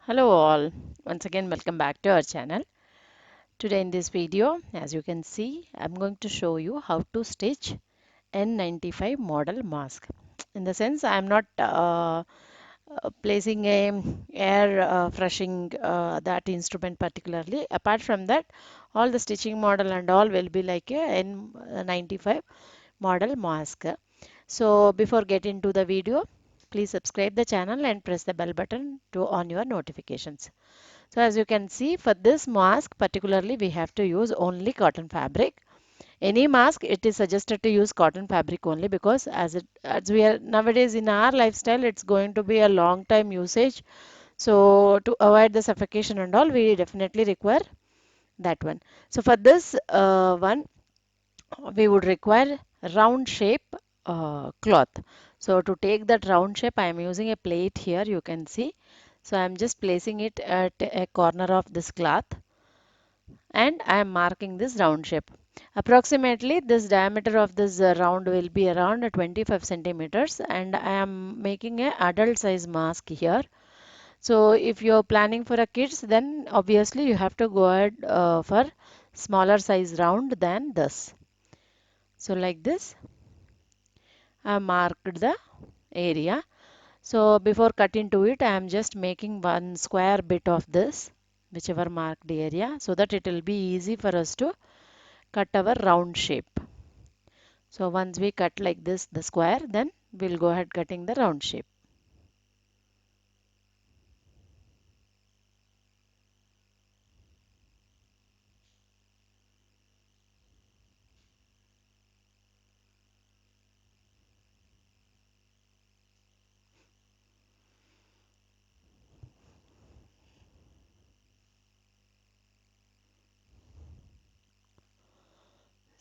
Hello all, once again welcome back to our channel. Today in this video, as you can see, I'm going to show you how to stitch N95 model mask. In the sense, I'm not placing a air flushing that instrument particularly. Apart from that, all the stitching model and all will be like a N95 model mask. So before get into the video, please subscribe the channel and press the bell button to on your notifications. So as you can see, for this mask particularly we have to use only cotton fabric. Any mask it is suggested to use cotton fabric only because as we are nowadays in our lifestyle it's going to be a long time usage. So to avoid the suffocation and all we definitely require that one. So for this one we would require round shape cloth. So to take that round shape I am using a plate here, you can see. So I am just placing it at a corner of this cloth and I am marking this round shape. Approximately this diameter of this round will be around 25 centimeters and I am making a adult size mask here. So if you're planning for a kids, then obviously you have to go ahead for smaller size round than this. So like this I marked the area. So before cutting to it, I am just making one square bit of this, whichever marked area, so that it will be easy for us to cut our round shape. So once we cut like this, the square, then we'll go ahead cutting the round shape.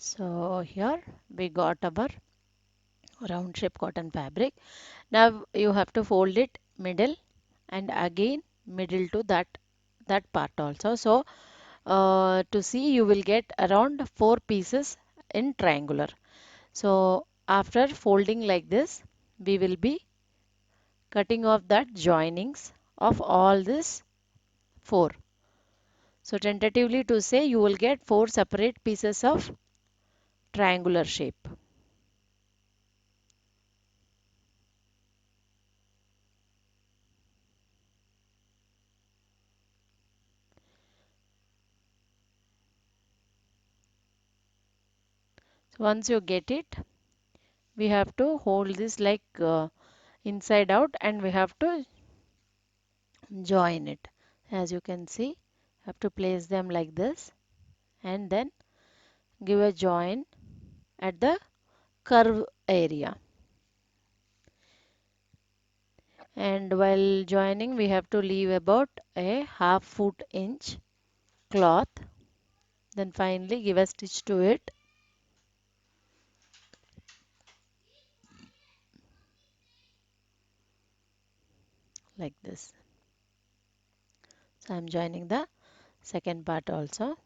So here we got our round shape cotton fabric. Now you have to fold it middle and again middle to that part also. So to see you will get around 4 pieces in triangular. So after folding like this, we will be cutting off that joinings of all this 4. So tentatively to say you will get 4 separate pieces of triangular shape. So once you get it, we have to hold this like inside out and we have to join it. As you can see, have to place them like this and then give a join at the curve area. And while joining we have to leave about a half foot inch cloth, then finally give a stitch to it like this. So I'm joining the second part also.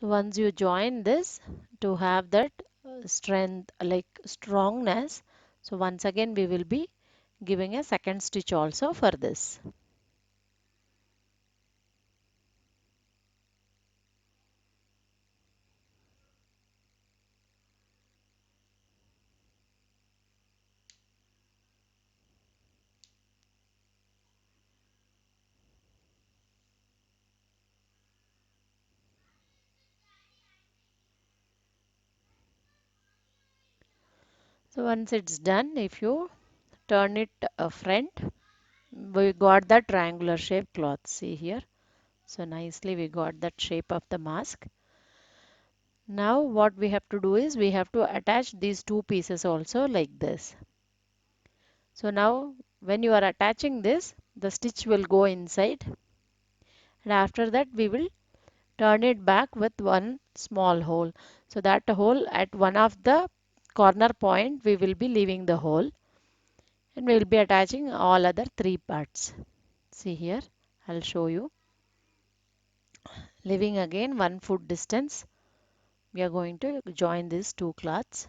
So once you join this to have that strength like strongness, so once again we will be giving a second stitch also for this. So once it's done, if you turn it front, we got the triangular shape cloth. See here. So nicely we got that shape of the mask. Now what we have to do is we have to attach these 2 pieces also like this. So now when you are attaching this, the stitch will go inside and after that we will turn it back with one small hole. So that hole at one of the corner point we will be leaving the hole and we will be attaching all other 3 parts. See here, I'll show you. Leaving again 1 foot distance, we are going to join these 2 cloths.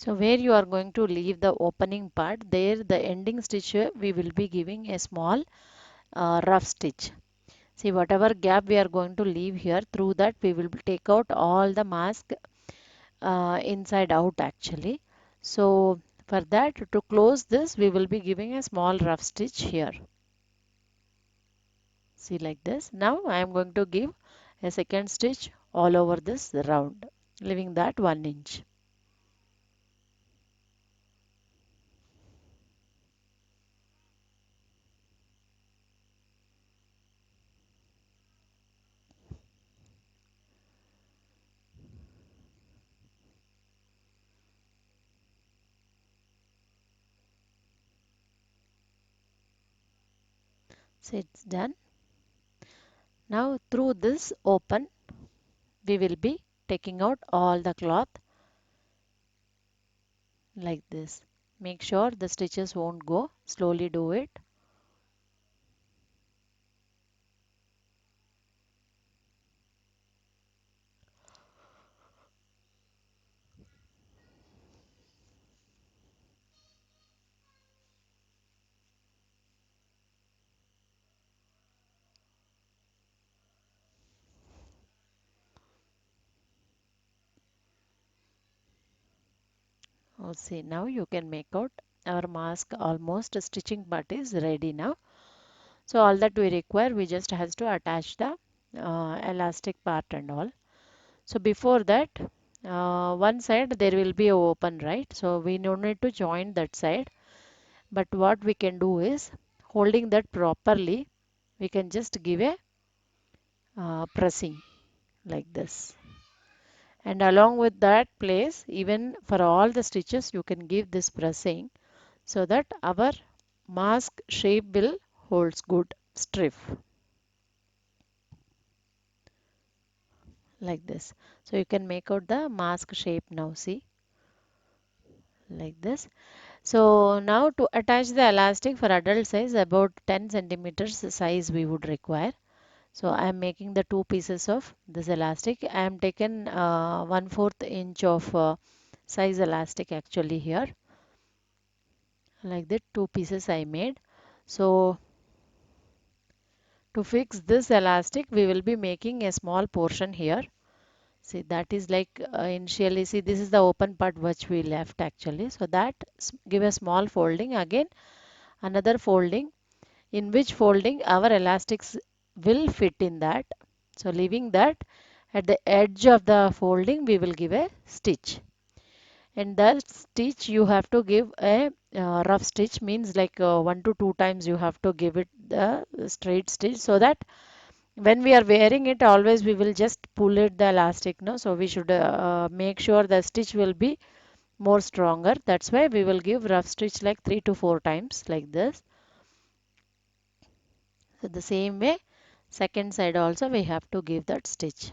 So where you are going to leave the opening part, there the ending stitch we will be giving a small rough stitch. See, whatever gap we are going to leave here, through that we will take out all the mask inside out actually. So for that, to close this, we will be giving a small rough stitch here. See, like this. Now I am going to give a second stitch all over this round, leaving that 1 inch. So it's done. Now through this open, we will be taking out all the cloth like this. Make sure the stitches won't go. Slowly do it. Oh, see, now you can make out our mask almost stitching part is ready now. So all that we require, we just has to attach the elastic part and all. So before that, one side there will be a open, right? So we no need to join that side. But what we can do is, holding that properly, we can just give a pressing like this. And along with that place, even for all the stitches, you can give this pressing so that our mask shape will holds good stiff like this. So you can make out the mask shape now, see, like this. So now to attach the elastic for adult size, about 10 centimeters size we would require. So I am making the two pieces of this elastic. I am taken 1/4 inch of size elastic actually here, like that two pieces I made. So to fix this elastic, we will be making a small portion here. See, that is like initially, see, this is the open part which we left actually. So that give a small folding again, another folding, in which folding our elastics will fit in that. So leaving that at the edge of the folding, we will give a stitch. And that stitch you have to give a rough stitch, means like 1 to 2 times you have to give it the straight stitch, so that when we are wearing it, always we will just pull it the elastic, no? So we should make sure the stitch will be more stronger. That's why we will give rough stitch like 3 to 4 times like this. So the same way, second side also we have to give that stitch.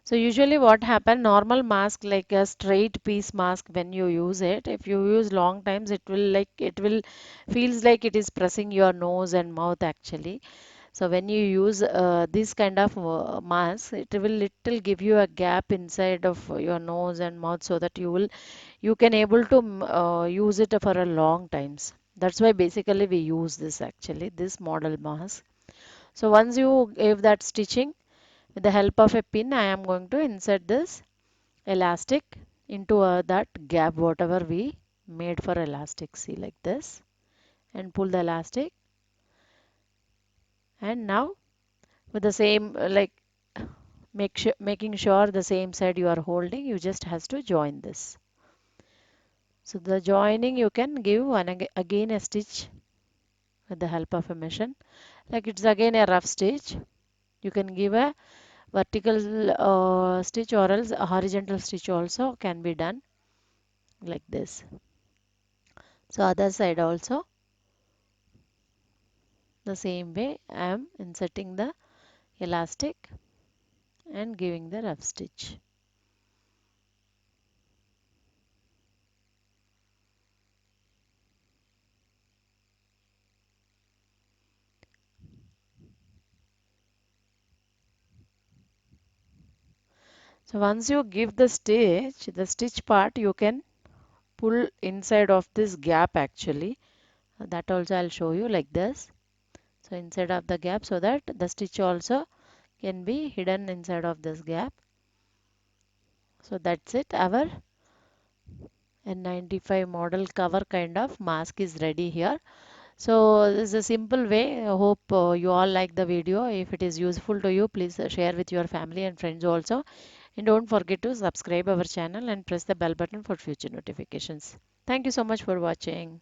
So usually what happen, normal mask like a straight piece mask, when you use it, if you use long times, it will feels like it is pressing your nose and mouth actually. So when you use this kind of mask, it will little give you a gap inside of your nose and mouth, so that you can able to use it for a long times. That's why basically we use this actually, this model mask. So once you give that stitching, with the help of a pin, I am going to insert this elastic into that gap whatever we made for elastic. See, like this, and pull the elastic. And now with the same making sure the same side you are holding, you just has to join this. So the joining you can give again a stitch with the help of a machine. Like it's again a rough stitch. You can give a vertical stitch, or else a horizontal stitch also can be done like this. So other side also the same way I am inserting the elastic and giving the rough stitch. So once you give the stitch part you can pull inside of this gap actually. That also I'll show you like this. So inside of the gap so that the stitch also can be hidden inside of this gap. So that's it. Our N95 model cover kind of mask is ready here. So this is a simple way. I hope you all like the video. If it is useful to you, please share with your family and friends also. And don't forget to subscribe our channel and press the bell button for future notifications. Thank you so much for watching.